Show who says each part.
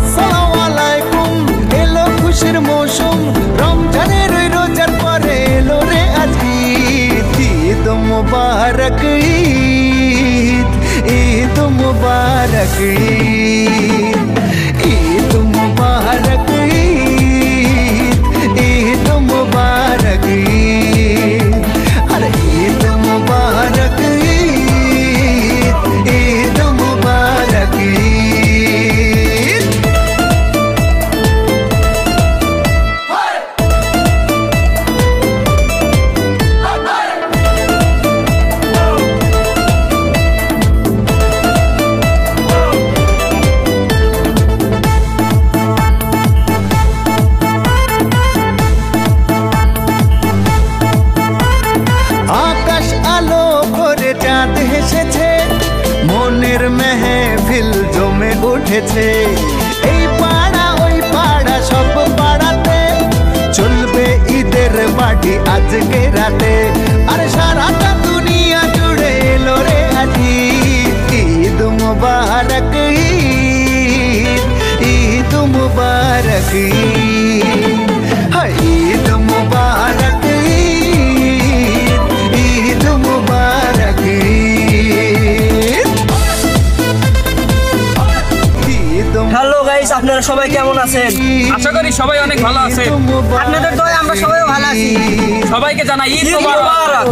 Speaker 1: আসসালামু আলাইকুম। এলো খুশির মৌসুম, রমজানের ওই রোজার পরে এলো রে আজ ঈদ। ঈদ মুবারক ঈদ, ঈদ মুবারক ঈদ, ঈদ মুবারক ঈদ, ঈদ মুবারক ঈদ, আরে ঈদ মুবারক ঈদ, ঈদ মুবারক ঈদ। আকাশ আলো করে চাঁদ হেসেছে, মনের মেহফিল জমে উঠেছে। এই পাড়া ওই পাড়া সব পাড়াতে চলবে ঈদের বাড়ি আজকে রাতে। আরে সারাটা দুনিয়া জুড়ে এলো রে আজ ঈদ। ঈদ মুবারক ঈদ, ঈদ মুবারক ঈদ, হায় ঈদ মুবারক ঈদ, ঈদ মুবারক ঈদ।
Speaker 2: হ্যালো গাইস, আপনারা সবাই কেমন আছেন?
Speaker 3: আশা করি সবাই অনেক ভালো আছেন।
Speaker 2: আপনাদের দয়ায় আমরা সবাই ভালো আছি।
Speaker 3: সবাইকে জানাই ঈদ মোবারক।